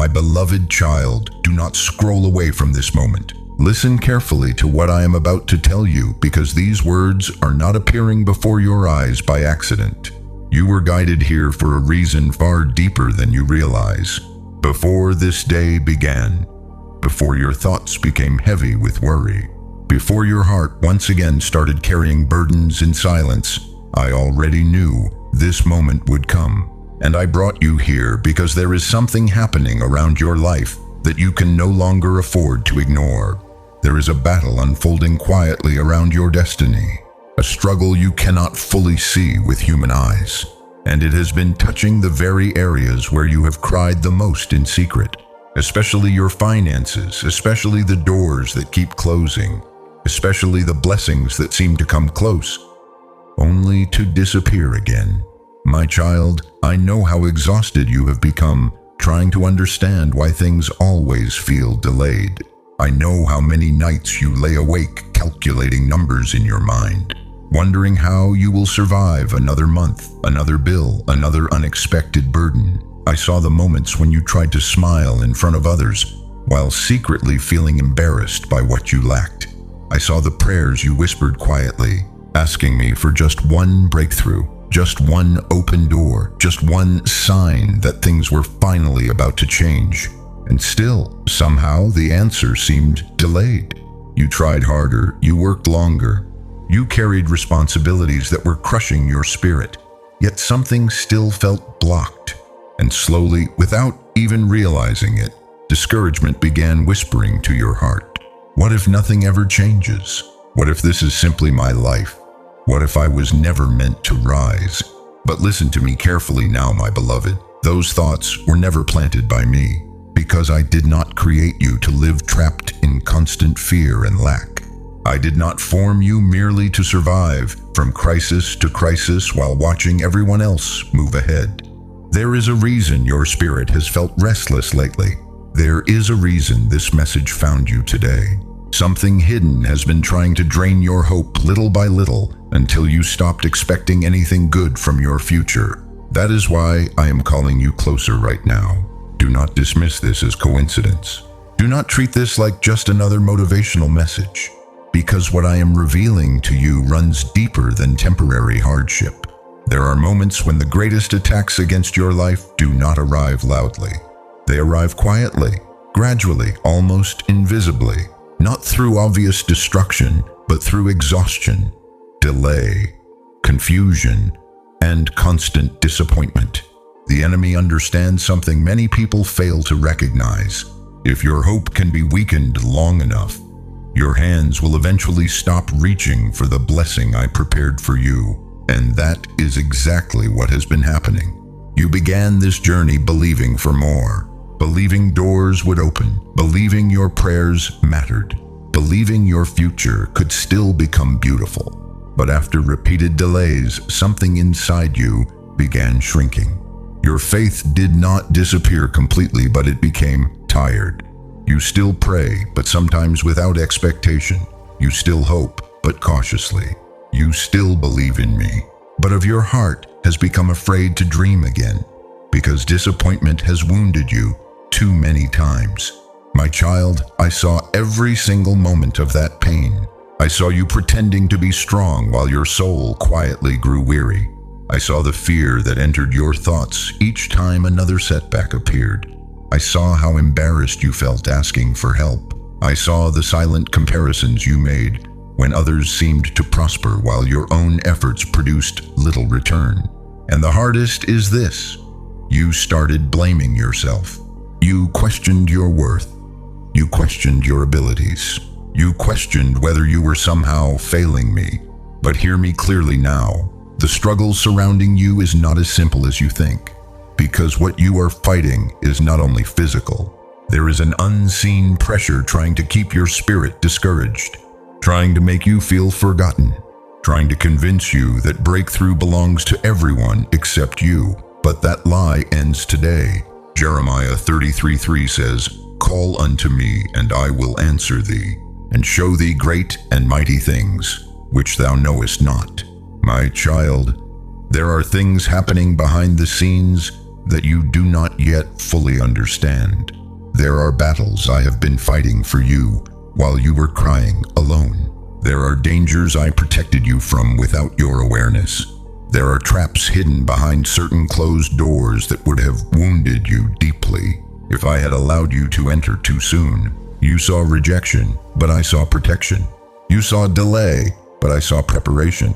My beloved child, do not scroll away from this moment. Listen carefully to what I am about to tell you, because these words are not appearing before your eyes by accident. You were guided here for a reason far deeper than you realize. Before this day began, before your thoughts became heavy with worry, before your heart once again started carrying burdens in silence, I already knew this moment would come. And I brought you here because there is something happening around your life that you can no longer afford to ignore. There is a battle unfolding quietly around your destiny, a struggle you cannot fully see with human eyes. And it has been touching the very areas where you have cried the most in secret, especially your finances, especially the doors that keep closing, especially the blessings that seem to come close, only to disappear again. My child, I know how exhausted you have become trying to understand why things always feel delayed. I know how many nights you lay awake calculating numbers in your mind, wondering how you will survive another month, another bill, another unexpected burden. I saw the moments when you tried to smile in front of others while secretly feeling embarrassed by what you lacked. I saw the prayers you whispered quietly, asking me for just one breakthrough, just one open door, just one sign that things were finally about to change. And still, somehow, the answer seemed delayed. You tried harder, you worked longer, you carried responsibilities that were crushing your spirit, yet something still felt blocked. And slowly, without even realizing it, discouragement began whispering to your heart. What if nothing ever changes? What if this is simply my life? What if I was never meant to rise? But listen to me carefully now, my beloved. Those thoughts were never planted by me, because I did not create you to live trapped in constant fear and lack. I did not form you merely to survive from crisis to crisis while watching everyone else move ahead. There is a reason your spirit has felt restless lately. There is a reason this message found you today. Something hidden has been trying to drain your hope little by little until you stopped expecting anything good from your future. That is why I am calling you closer right now. Do not dismiss this as coincidence. Do not treat this like just another motivational message, because what I am revealing to you runs deeper than temporary hardship. There are moments when the greatest attacks against your life do not arrive loudly. They arrive quietly, gradually, almost invisibly. Not through obvious destruction, but through exhaustion, delay, confusion, and constant disappointment. The enemy understands something many people fail to recognize. If your hope can be weakened long enough, your hands will eventually stop reaching for the blessing I prepared for you. And that is exactly what has been happening. You began this journey believing for more. Believing doors would open, believing your prayers mattered, believing your future could still become beautiful. But after repeated delays, something inside you began shrinking. Your faith did not disappear completely, but it became tired. You still pray, but sometimes without expectation. You still hope, but cautiously. You still believe in me, but of your heart has become afraid to dream again, because disappointment has wounded you too many times. My child, I saw every single moment of that pain. I saw you pretending to be strong while your soul quietly grew weary. I saw the fear that entered your thoughts each time another setback appeared. I saw how embarrassed you felt asking for help. I saw the silent comparisons you made when others seemed to prosper while your own efforts produced little return. And the hardest is this: you started blaming yourself. You questioned your worth. You questioned your abilities. You questioned whether you were somehow failing me. But hear me clearly now. The struggle surrounding you is not as simple as you think, because what you are fighting is not only physical. There is an unseen pressure trying to keep your spirit discouraged, trying to make you feel forgotten, trying to convince you that breakthrough belongs to everyone except you. But that lie ends today. Jeremiah 33:3 says, "Call unto me, and I will answer thee, and show thee great and mighty things, which thou knowest not." My child, there are things happening behind the scenes that you do not yet fully understand. There are battles I have been fighting for you while you were crying alone. There are dangers I protected you from without your awareness. There are traps hidden behind certain closed doors that would have wounded you deeply if I had allowed you to enter too soon. You saw rejection, but I saw protection. You saw delay, but I saw preparation.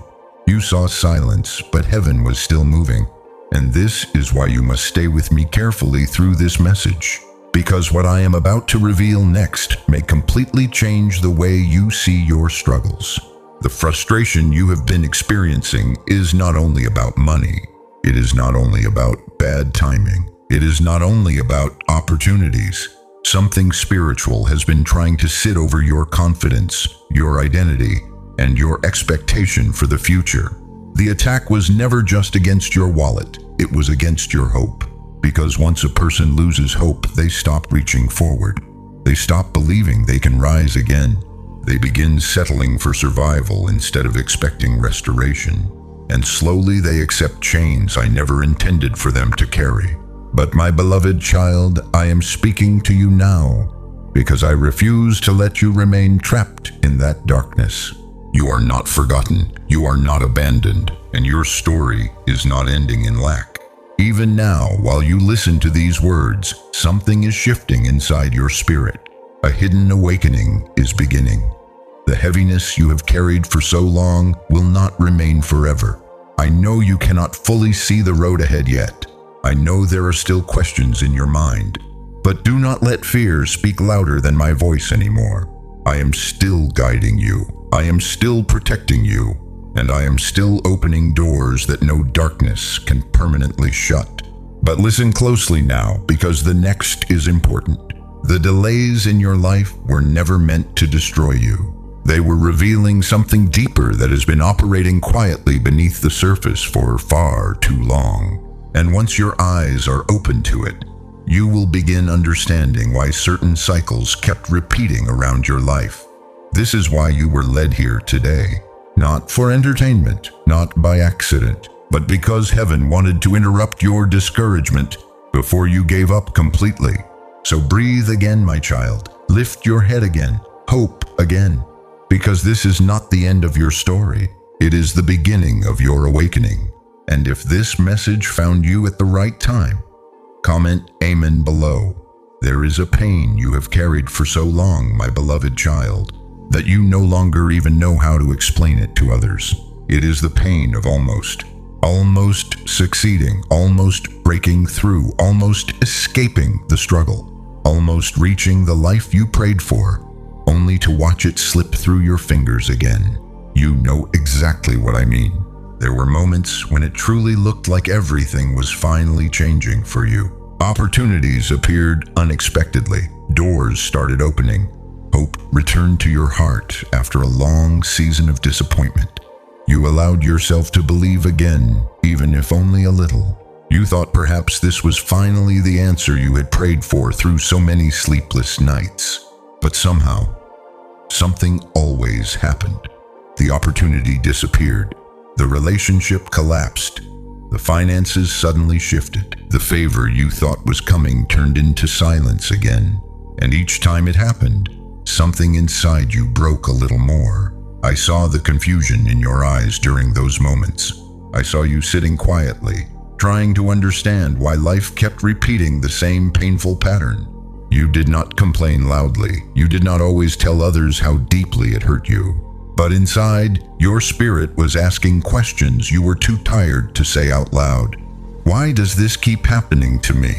You saw silence, but heaven was still moving. And this is why you must stay with me carefully through this message, because what I am about to reveal next may completely change the way you see your struggles. The frustration you have been experiencing is not only about money. It is not only about bad timing. It is not only about opportunities. Something spiritual has been trying to sit over your confidence, your identity, and your expectation for the future. The attack was never just against your wallet. It was against your hope. Because once a person loses hope, they stop reaching forward. They stop believing they can rise again. They begin settling for survival instead of expecting restoration. And slowly they accept chains I never intended for them to carry. But my beloved child, I am speaking to you now because I refuse to let you remain trapped in that darkness. You are not forgotten, you are not abandoned, and your story is not ending in lack. Even now, while you listen to these words, something is shifting inside your spirit. A hidden awakening is beginning. The heaviness you have carried for so long will not remain forever. I know you cannot fully see the road ahead yet. I know there are still questions in your mind. But do not let fear speak louder than my voice anymore. I am still guiding you. I am still protecting you. And I am still opening doors that no darkness can permanently shut. But listen closely now, because the next is important. The delays in your life were never meant to destroy you. They were revealing something deeper that has been operating quietly beneath the surface for far too long. And once your eyes are open to it, you will begin understanding why certain cycles kept repeating around your life. This is why you were led here today. Not for entertainment, not by accident, but because heaven wanted to interrupt your discouragement before you gave up completely. So breathe again, my child. Lift your head again. Hope again. Because this is not the end of your story. It is the beginning of your awakening. And if this message found you at the right time, comment Amen below. There is a pain you have carried for so long, my beloved child, that you no longer even know how to explain it to others. It is the pain of almost succeeding, almost breaking through, almost escaping the struggle, almost reaching the life you prayed for, only to watch it slip through your fingers again. You know exactly what I mean. There were moments when it truly looked like everything was finally changing for you. Opportunities appeared unexpectedly. Doors started opening. Hope returned to your heart after a long season of disappointment. You allowed yourself to believe again, even if only a little. You thought perhaps this was finally the answer you had prayed for through so many sleepless nights. But somehow, something always happened. The opportunity disappeared. The relationship collapsed. The finances suddenly shifted. The favor you thought was coming turned into silence again. And each time it happened, something inside you broke a little more. I saw the confusion in your eyes during those moments. I saw you sitting quietly, trying to understand why life kept repeating the same painful pattern. You did not complain loudly. You did not always tell others how deeply it hurt you. But inside, your spirit was asking questions you were too tired to say out loud. Why does this keep happening to me?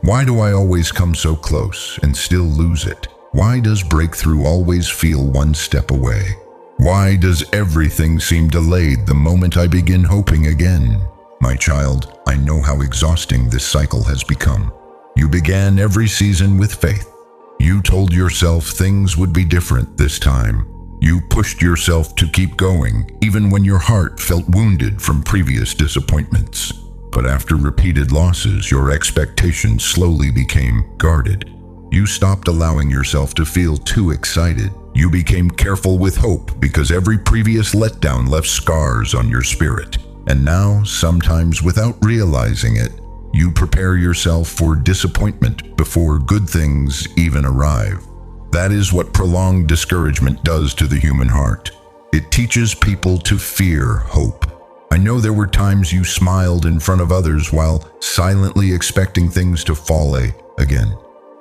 Why do I always come so close and still lose it? Why does breakthrough always feel one step away? Why does everything seem delayed the moment I begin hoping again? My child, I know how exhausting this cycle has become. You began every season with faith. You told yourself things would be different this time. You pushed yourself to keep going, even when your heart felt wounded from previous disappointments. But after repeated losses, your expectations slowly became guarded. You stopped allowing yourself to feel too excited. You became careful with hope because every previous letdown left scars on your spirit. And now, sometimes without realizing it, You prepare yourself for disappointment before good things even arrive. That is what prolonged discouragement does to the human heart. It teaches people to fear hope. I know there were times you smiled in front of others while silently expecting things to fall again.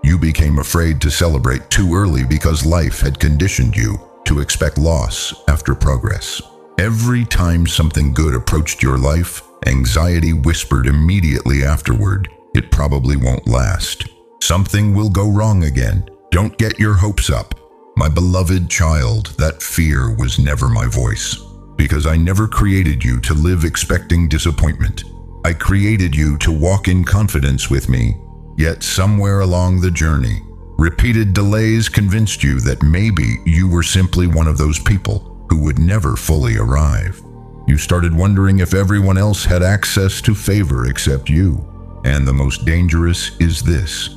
You became afraid to celebrate too early because life had conditioned you to expect loss after progress. Every time something good approached your life, anxiety whispered immediately afterward, "It probably won't last. Something will go wrong again. Don't get your hopes up." My beloved child, that fear was never my voice, because I never created you to live expecting disappointment. I created you to walk in confidence with me, yet somewhere along the journey, repeated delays convinced you that maybe you were simply one of those people who would never fully arrive. You started wondering if everyone else had access to favor except you. And the most dangerous is this: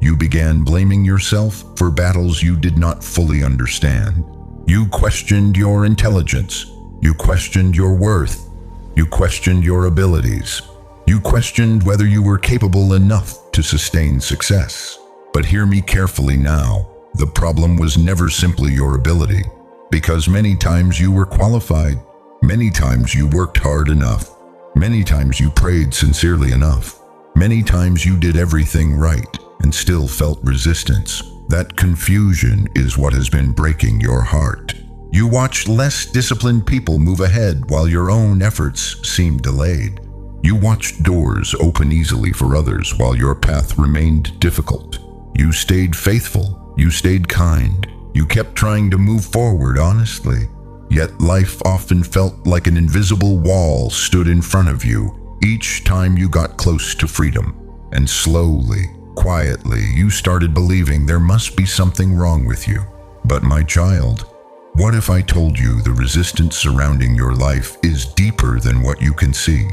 you began blaming yourself for battles you did not fully understand. You questioned your intelligence. You questioned your worth. You questioned your abilities. You questioned whether you were capable enough to sustain success. But hear me carefully now. The problem was never simply your ability, because many times you were qualified. Many times you worked hard enough. Many times you prayed sincerely enough. Many times you did everything right and still felt resistance. That confusion is what has been breaking your heart. You watched less disciplined people move ahead while your own efforts seemed delayed. You watched doors open easily for others while your path remained difficult. You stayed faithful. You stayed kind. You kept trying to move forward honestly. Yet life often felt like an invisible wall stood in front of you each time you got close to freedom. And slowly, quietly, you started believing there must be something wrong with you. But my child, what if I told you the resistance surrounding your life is deeper than what you can see?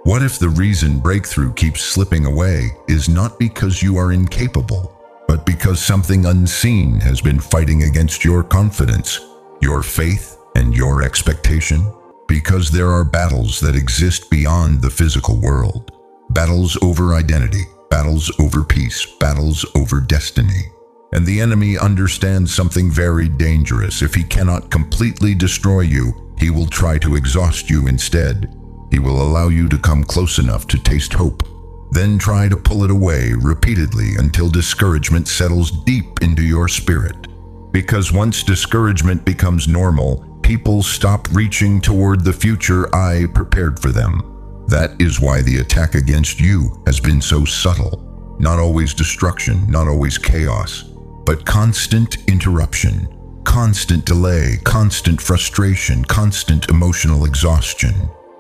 What if the reason breakthrough keeps slipping away is not because you are incapable, but because something unseen has been fighting against your confidence, your faith, and your expectation? Because there are battles that exist beyond the physical world. Battles over identity, battles over peace, battles over destiny. And the enemy understands something very dangerous. If he cannot completely destroy you, he will try to exhaust you instead. He will allow you to come close enough to taste hope, then try to pull it away repeatedly until discouragement settles deep into your spirit. Because once discouragement becomes normal, people stop reaching toward the future I prepared for them. That is why the attack against you has been so subtle. Not always destruction, not always chaos, but constant interruption, constant delay, constant frustration, constant emotional exhaustion.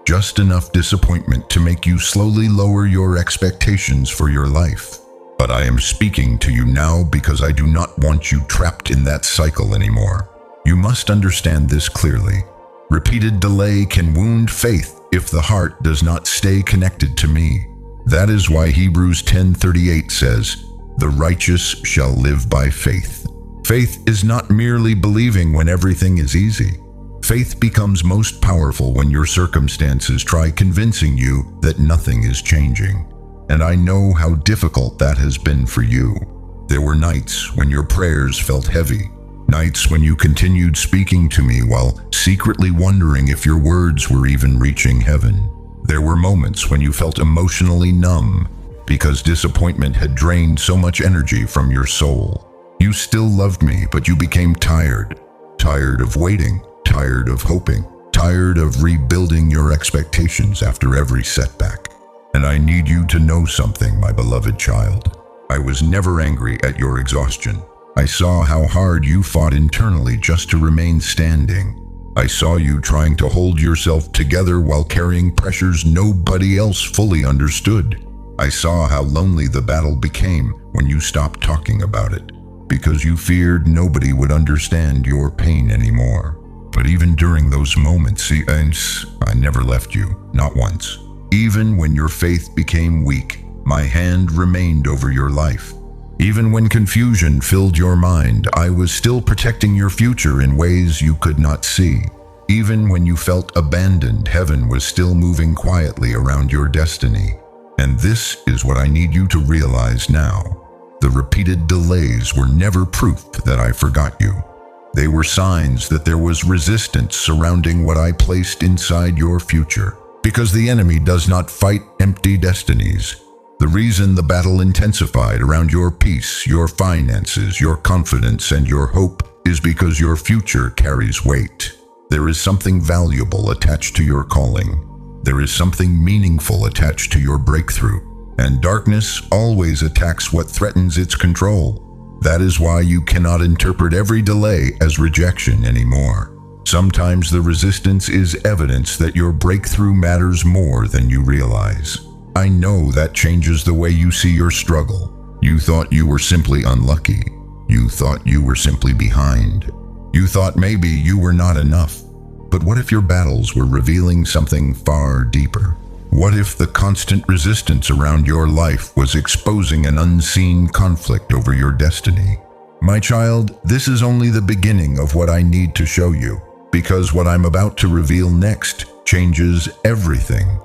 Just enough disappointment to make you slowly lower your expectations for your life. But I am speaking to you now because I do not want you trapped in that cycle anymore. You must understand this clearly. Repeated delay can wound faith if the heart does not stay connected to me. That is why Hebrews 10:38 says, "The righteous shall live by faith." Faith is not merely believing when everything is easy. Faith becomes most powerful when your circumstances try convincing you that nothing is changing. And I know how difficult that has been for you. There were nights when your prayers felt heavy, nights when you continued speaking to me while secretly wondering if your words were even reaching heaven. There were moments when you felt emotionally numb because disappointment had drained so much energy from your soul. You still loved me, but you became tired. Tired of waiting, tired of hoping, tired of rebuilding your expectations after every setback. And I need you to know something, my beloved child. I was never angry at your exhaustion. I saw how hard you fought internally just to remain standing. I saw you trying to hold yourself together while carrying pressures nobody else fully understood. I saw how lonely the battle became when you stopped talking about it, because you feared nobody would understand your pain anymore. But even during those moments, I never left you, not once. Even when your faith became weak, my hand remained over your life. Even when confusion filled your mind, I was still protecting your future in ways you could not see. Even when you felt abandoned, heaven was still moving quietly around your destiny. And this is what I need you to realize now. The repeated delays were never proof that I forgot you. They were signs that there was resistance surrounding what I placed inside your future. Because the enemy does not fight empty destinies. The reason the battle intensified around your peace, your finances, your confidence, and your hope is because your future carries weight. There is something valuable attached to your calling. There is something meaningful attached to your breakthrough. And darkness always attacks what threatens its control. That is why you cannot interpret every delay as rejection anymore. Sometimes the resistance is evidence that your breakthrough matters more than you realize. I know that changes the way you see your struggle. You thought you were simply unlucky. You thought you were simply behind. You thought maybe you were not enough. But what if your battles were revealing something far deeper? What if the constant resistance around your life was exposing an unseen conflict over your destiny? My child, this is only the beginning of what I need to show you, because what I'm about to reveal next changes everything.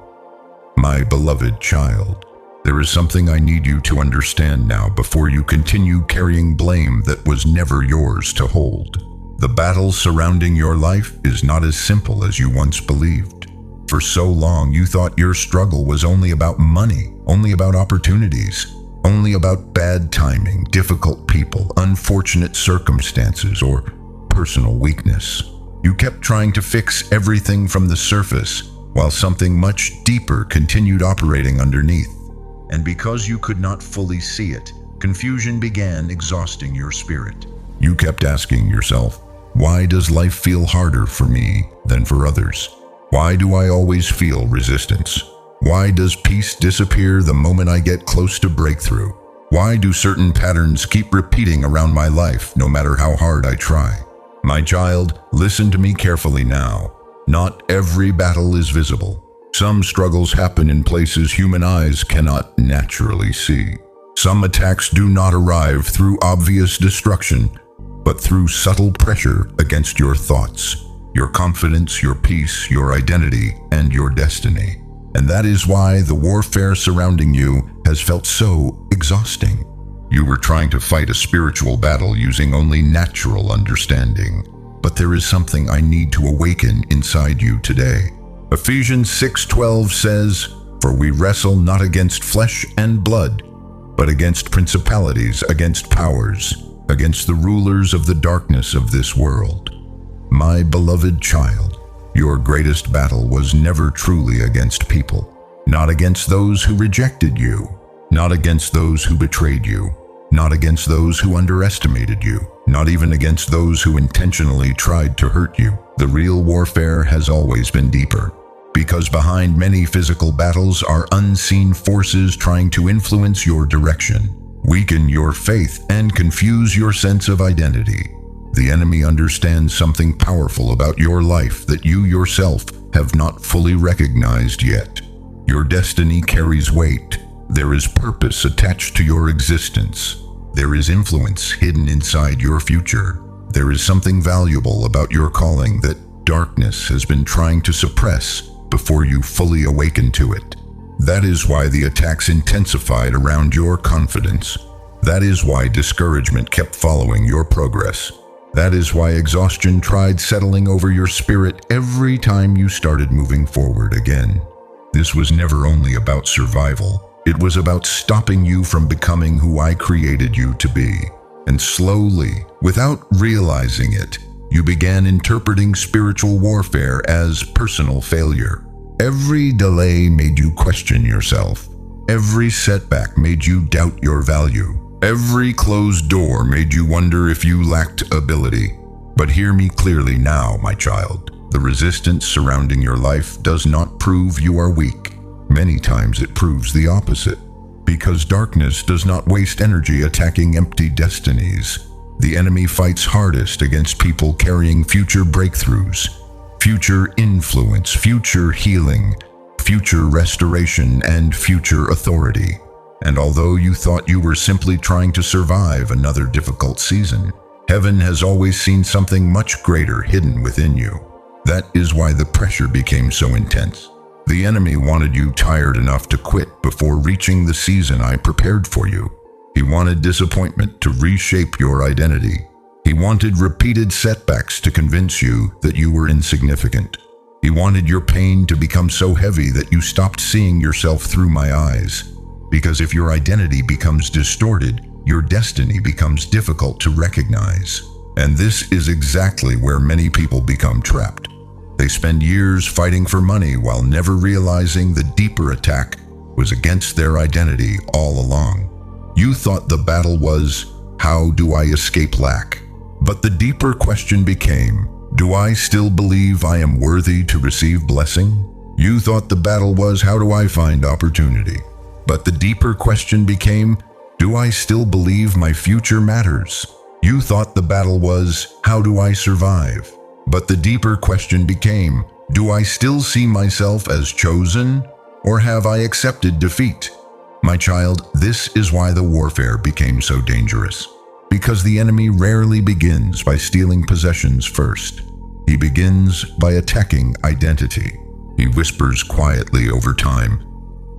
My beloved child, there is something I need you to understand now before you continue carrying blame that was never yours to hold. The battle surrounding your life is not as simple as you once believed. For so long, you thought your struggle was only about money, only about opportunities, only about bad timing, difficult people, unfortunate circumstances, or personal weakness. You kept trying to fix everything from the surface, while something much deeper continued operating underneath. And because you could not fully see it, confusion began exhausting your spirit. You kept asking yourself, why does life feel harder for me than for others? Why do I always feel resistance? Why does peace disappear the moment I get close to breakthrough? Why do certain patterns keep repeating around my life no matter how hard I try? My child, listen to me carefully now. Not every battle is visible. Some struggles happen in places human eyes cannot naturally see. Some attacks do not arrive through obvious destruction, but through subtle pressure against your thoughts, your confidence, your peace, your identity, and your destiny. And that is why the warfare surrounding you has felt so exhausting. You were trying to fight a spiritual battle using only natural understanding. But there is something I need to awaken inside you today. Ephesians 6:12 says, "For we wrestle not against flesh and blood, but against principalities, against powers, against the rulers of the darkness of this world." My beloved child, your greatest battle was never truly against people. Not against those who rejected you. Not against those who betrayed you. Not against those who underestimated you. Not even against those who intentionally tried to hurt you. The real warfare has always been deeper. Because behind many physical battles are unseen forces trying to influence your direction, weaken your faith, and confuse your sense of identity. The enemy understands something powerful about your life that you yourself have not fully recognized yet. Your destiny carries weight. There is purpose attached to your existence. There is influence hidden inside your future. There is something valuable about your calling that darkness has been trying to suppress before you fully awaken to it. That is why the attacks intensified around your confidence. That is why discouragement kept following your progress. That is why exhaustion tried settling over your spirit every time you started moving forward again. This was never only about survival. It was about stopping you from becoming who I created you to be. And slowly, without realizing it, you began interpreting spiritual warfare as personal failure. Every delay made you question yourself. Every setback made you doubt your value. Every closed door made you wonder if you lacked ability. But hear me clearly now, my child. The resistance surrounding your life does not prove you are weak. Many times it proves the opposite. Because darkness does not waste energy attacking empty destinies. The enemy fights hardest against people carrying future breakthroughs, future influence, future healing, future restoration, and future authority. And although you thought you were simply trying to survive another difficult season, heaven has always seen something much greater hidden within you. That is why the pressure became so intense. The enemy wanted you tired enough to quit before reaching the season I prepared for you. He wanted disappointment to reshape your identity. He wanted repeated setbacks to convince you that you were insignificant. He wanted your pain to become so heavy that you stopped seeing yourself through my eyes. Because if your identity becomes distorted, your destiny becomes difficult to recognize. And this is exactly where many people become trapped. They spend years fighting for money while never realizing the deeper attack was against their identity all along. You thought the battle was, how do I escape lack? But the deeper question became, do I still believe I am worthy to receive blessing? You thought the battle was, how do I find opportunity? But the deeper question became, do I still believe my future matters? You thought the battle was, how do I survive? But the deeper question became, do I still see myself as chosen, or have I accepted defeat? My child, this is why the warfare became so dangerous. Because the enemy rarely begins by stealing possessions first. He begins by attacking identity. He whispers quietly over time,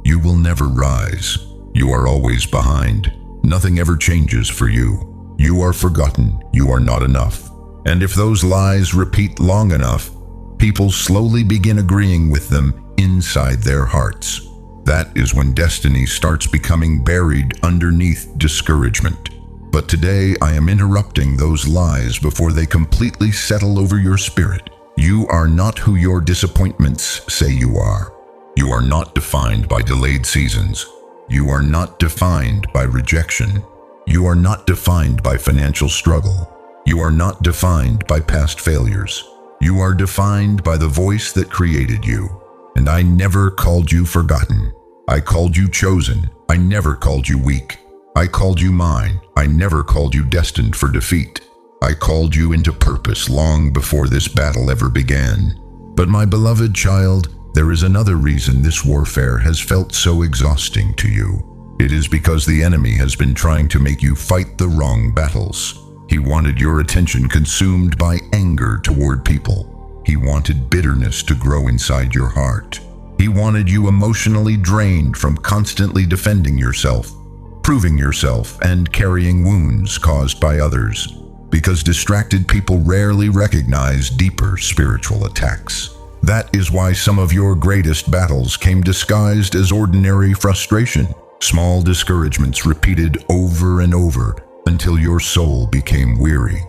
you will never rise. You are always behind. Nothing ever changes for you. You are forgotten. You are not enough. And if those lies repeat long enough, people slowly begin agreeing with them inside their hearts. That is when destiny starts becoming buried underneath discouragement. But today I am interrupting those lies before they completely settle over your spirit. You are not who your disappointments say you are. You are not defined by delayed seasons. You are not defined by rejection. You are not defined by financial struggle. You are not defined by past failures. You are defined by the voice that created you. And I never called you forgotten. I called you chosen. I never called you weak. I called you mine. I never called you destined for defeat. I called you into purpose long before this battle ever began. But my beloved child, there is another reason this warfare has felt so exhausting to you. It is because the enemy has been trying to make you fight the wrong battles. He wanted your attention consumed by anger toward people. He wanted bitterness to grow inside your heart. He wanted you emotionally drained from constantly defending yourself, proving yourself, and carrying wounds caused by others. Because distracted people rarely recognize deeper spiritual attacks. That is why some of your greatest battles came disguised as ordinary frustration, small discouragements repeated over and over until your soul became weary.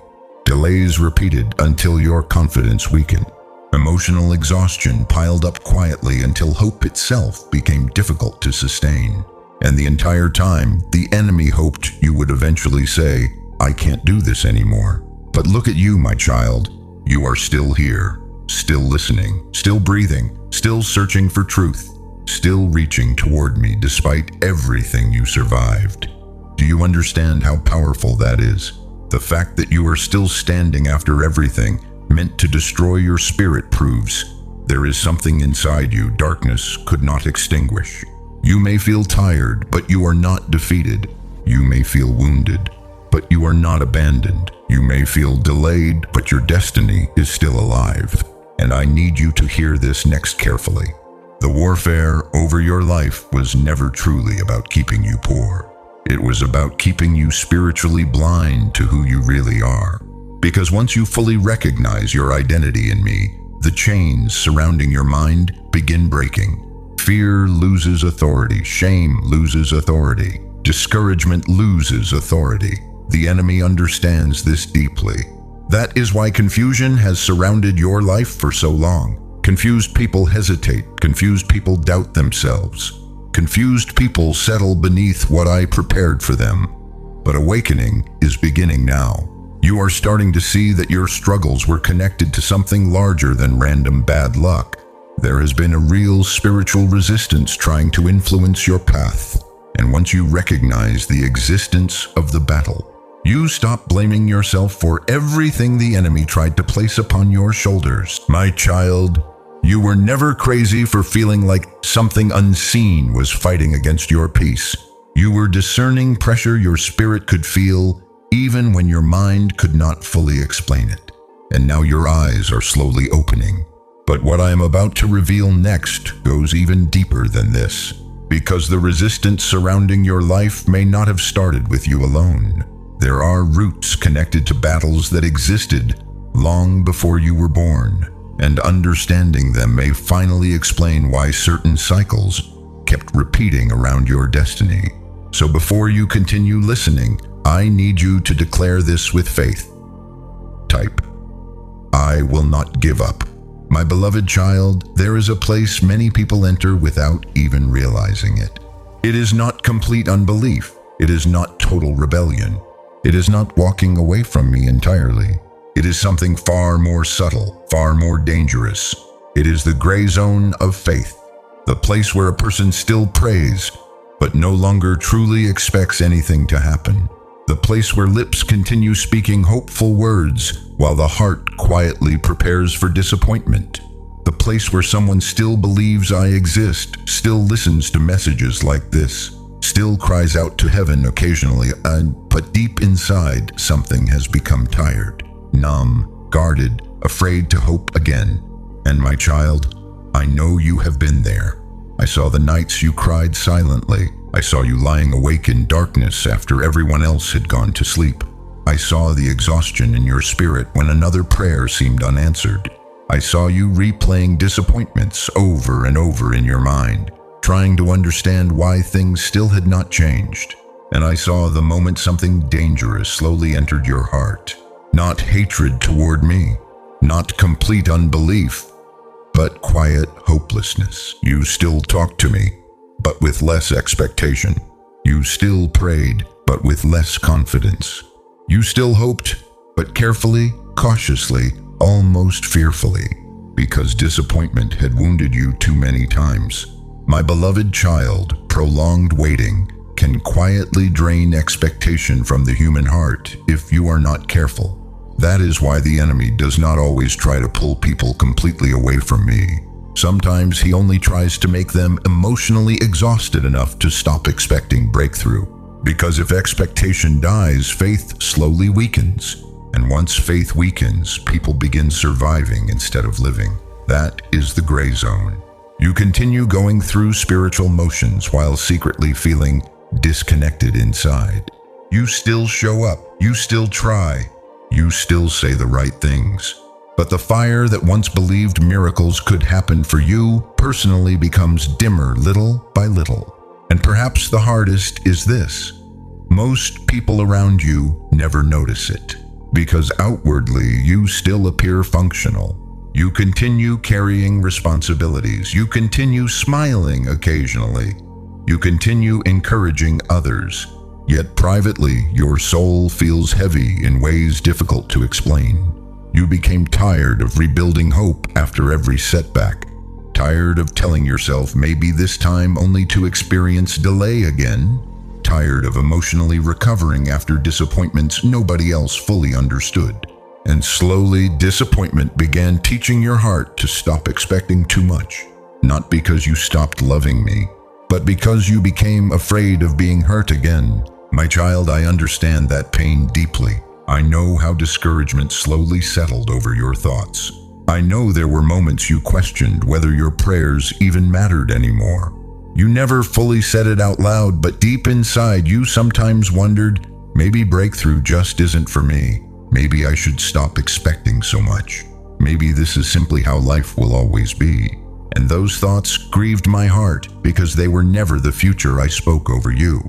Delays repeated until your confidence weakened. Emotional exhaustion piled up quietly until hope itself became difficult to sustain. And the entire time, the enemy hoped you would eventually say, I can't do this anymore. But look at you, my child. You are still here, still listening, still breathing, still searching for truth, still reaching toward me despite everything you survived. Do you understand how powerful that is? The fact that you are still standing after everything meant to destroy your spirit proves there is something inside you darkness could not extinguish. You may feel tired, but you are not defeated. You may feel wounded, but you are not abandoned. You may feel delayed, but your destiny is still alive. And I need you to hear this next carefully. The warfare over your life was never truly about keeping you poor. It was about keeping you spiritually blind to who you really are. Because once you fully recognize your identity in me, the chains surrounding your mind begin breaking. Fear loses authority. Shame loses authority. Discouragement loses authority. The enemy understands this deeply. That is why confusion has surrounded your life for so long. Confused people hesitate. Confused people doubt themselves. Confused people settle beneath what I prepared for them. But awakening is beginning now. You are starting to see that your struggles were connected to something larger than random bad luck. There has been a real spiritual resistance trying to influence your path. And once you recognize the existence of the battle, you stop blaming yourself for everything the enemy tried to place upon your shoulders. My child, you were never crazy for feeling like something unseen was fighting against your peace. You were discerning pressure your spirit could feel, even when your mind could not fully explain it. And now your eyes are slowly opening. But what I am about to reveal next goes even deeper than this, because the resistance surrounding your life may not have started with you alone. There are roots connected to battles that existed long before you were born, and understanding them may finally explain why certain cycles kept repeating around your destiny. So before you continue listening, I need you to declare this with faith. Type, I will not give up. My beloved child, there is a place many people enter without even realizing it. It is not complete unbelief. It is not total rebellion. It is not walking away from me entirely. It is something far more subtle, far more dangerous. It is the gray zone of faith, the place where a person still prays, but no longer truly expects anything to happen. The place where lips continue speaking hopeful words while the heart quietly prepares for disappointment. The place where someone still believes I exist, still listens to messages like this, still cries out to heaven occasionally, but deep inside something has become tired, numb, guarded, afraid to hope again. And my child, I know you have been there. I saw the nights you cried silently. I saw you lying awake in darkness after everyone else had gone to sleep. I saw the exhaustion in your spirit when another prayer seemed unanswered. I saw you replaying disappointments over and over in your mind, trying to understand why things still had not changed. And I saw the moment something dangerous slowly entered your heart. Not hatred toward me, not complete unbelief, but quiet hopelessness. You still talked to me, but with less expectation. You still prayed, but with less confidence. You still hoped, but carefully, cautiously, almost fearfully, because disappointment had wounded you too many times. My beloved child, prolonged waiting can quietly drain expectation from the human heart if you are not careful. That is why the enemy does not always try to pull people completely away from me. Sometimes he only tries to make them emotionally exhausted enough to stop expecting breakthrough. Because if expectation dies, faith slowly weakens. And once faith weakens, people begin surviving instead of living. That is the gray zone. You continue going through spiritual motions while secretly feeling disconnected inside. You still show up, you still try, you still say the right things. But the fire that once believed miracles could happen for you personally becomes dimmer little by little. And perhaps the hardest is this: most people around you never notice it, because outwardly you still appear functional. You continue carrying responsibilities. You continue smiling occasionally. You continue encouraging others. Yet privately, your soul feels heavy in ways difficult to explain. You became tired of rebuilding hope after every setback. Tired of telling yourself maybe this time only to experience delay again. Tired of emotionally recovering after disappointments nobody else fully understood. And slowly, disappointment began teaching your heart to stop expecting too much. Not because you stopped loving me, but because you became afraid of being hurt again. My child, I understand that pain deeply. I know how discouragement slowly settled over your thoughts. I know there were moments you questioned whether your prayers even mattered anymore. You never fully said it out loud, but deep inside you sometimes wondered, maybe breakthrough just isn't for me. Maybe I should stop expecting so much. Maybe this is simply how life will always be. And those thoughts grieved my heart because they were never the future I spoke over you.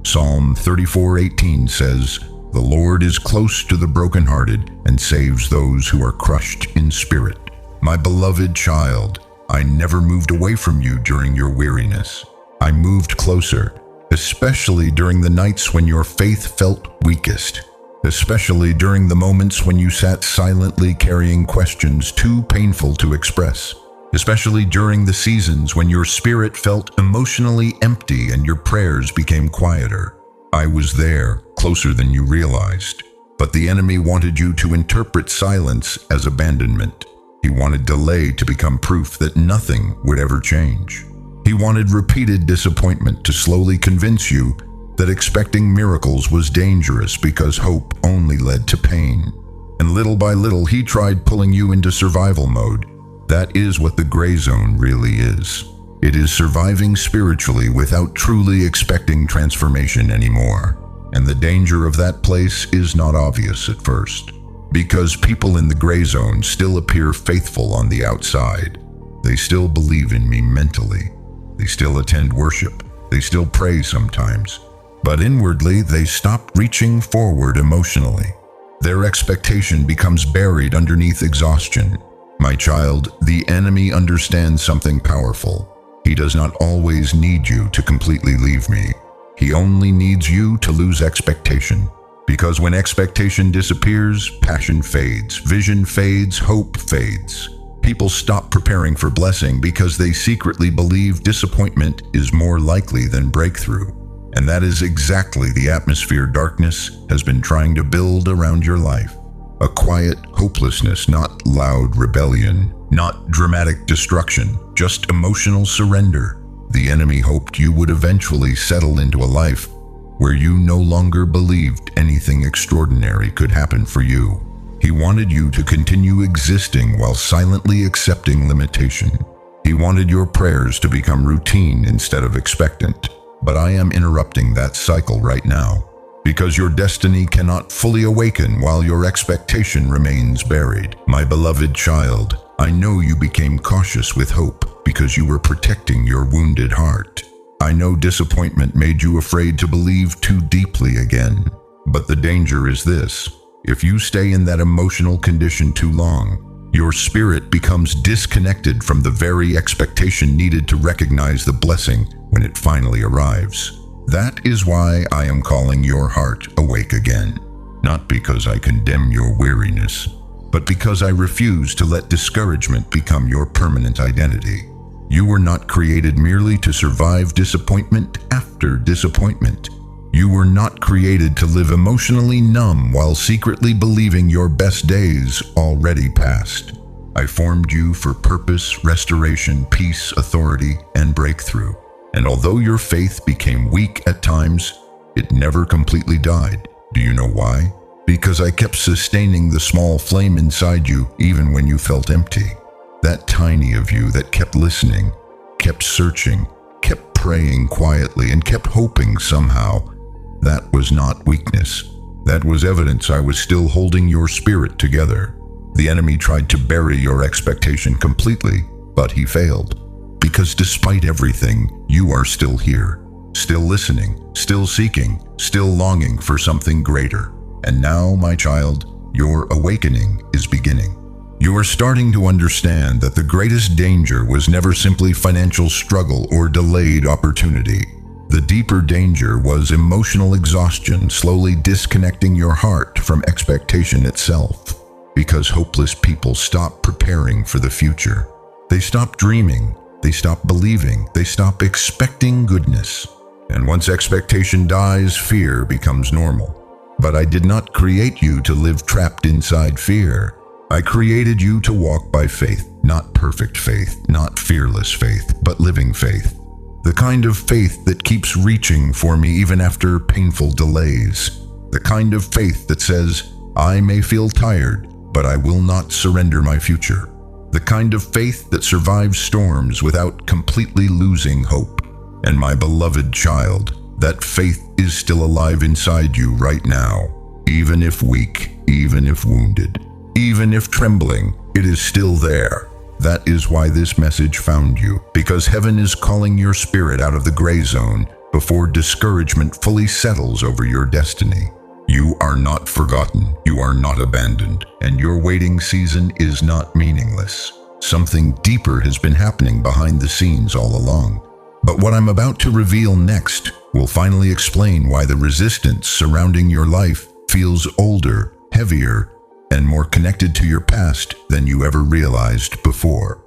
Psalm 34:18 says, "The Lord is close to the brokenhearted and saves those who are crushed in spirit." My beloved child, I never moved away from you during your weariness. I moved closer, especially during the nights when your faith felt weakest. Especially during the moments when you sat silently carrying questions too painful to express. Especially during the seasons when your spirit felt emotionally empty and your prayers became quieter. I was there, closer than you realized. But the enemy wanted you to interpret silence as abandonment. He wanted delay to become proof that nothing would ever change. He wanted repeated disappointment to slowly convince you that expecting miracles was dangerous because hope only led to pain. And little by little, he tried pulling you into survival mode. That is what the gray zone really is. It is surviving spiritually without truly expecting transformation anymore. And the danger of that place is not obvious at first, because people in the gray zone still appear faithful on the outside. They still believe in me mentally. They still attend worship. They still pray sometimes. But inwardly, they stop reaching forward emotionally. Their expectation becomes buried underneath exhaustion. My child, the enemy understands something powerful. He does not always need you to completely leave me. He only needs you to lose expectation. Because when expectation disappears, passion fades, vision fades, hope fades. People stop preparing for blessing because they secretly believe disappointment is more likely than breakthrough. And that is exactly the atmosphere darkness has been trying to build around your life. A quiet hopelessness, not loud rebellion, not dramatic destruction, just emotional surrender. The enemy hoped you would eventually settle into a life where you no longer believed anything extraordinary could happen for you. He wanted you to continue existing while silently accepting limitation. He wanted your prayers to become routine instead of expectant. But I am interrupting that cycle right now, because your destiny cannot fully awaken while your expectation remains buried. My beloved child, I know you became cautious with hope because you were protecting your wounded heart. I know disappointment made you afraid to believe too deeply again. But the danger is this: if you stay in that emotional condition too long, your spirit becomes disconnected from the very expectation needed to recognize the blessing when it finally arrives. That is why I am calling your heart awake again. Not because I condemn your weariness, but because I refuse to let discouragement become your permanent identity. You were not created merely to survive disappointment after disappointment. You were not created to live emotionally numb while secretly believing your best days already passed. I formed you for purpose, restoration, peace, authority, and breakthrough. And although your faith became weak at times, it never completely died. Do you know why? Because I kept sustaining the small flame inside you even when you felt empty. That tiny of you that kept listening, kept searching, kept praying quietly, and kept hoping somehow. That was not weakness. That was evidence I was still holding your spirit together. The enemy tried to bury your expectation completely, but he failed. Because despite everything, you are still here, still listening, still seeking, still longing for something greater. And now, my child, your awakening is beginning. You are starting to understand that the greatest danger was never simply financial struggle or delayed opportunity. The deeper danger was emotional exhaustion, slowly disconnecting your heart from expectation itself. Because hopeless people stop preparing for the future. They stop dreaming. They stop believing. They stop expecting goodness. And once expectation dies, fear becomes normal. But I did not create you to live trapped inside fear. I created you to walk by faith, not perfect faith, not fearless faith, but living faith. The kind of faith that keeps reaching for me even after painful delays. The kind of faith that says, I may feel tired, but I will not surrender my future. The kind of faith that survives storms without completely losing hope. And my beloved child, that faith is still alive inside you right now. Even if weak, even if wounded, even if trembling, it is still there. That is why this message found you, because heaven is calling your spirit out of the gray zone before discouragement fully settles over your destiny. You are not forgotten, you are not abandoned, and your waiting season is not meaningless. Something deeper has been happening behind the scenes all along. But what I'm about to reveal next will finally explain why the resistance surrounding your life feels older, heavier, and more connected to your past than you ever realized before.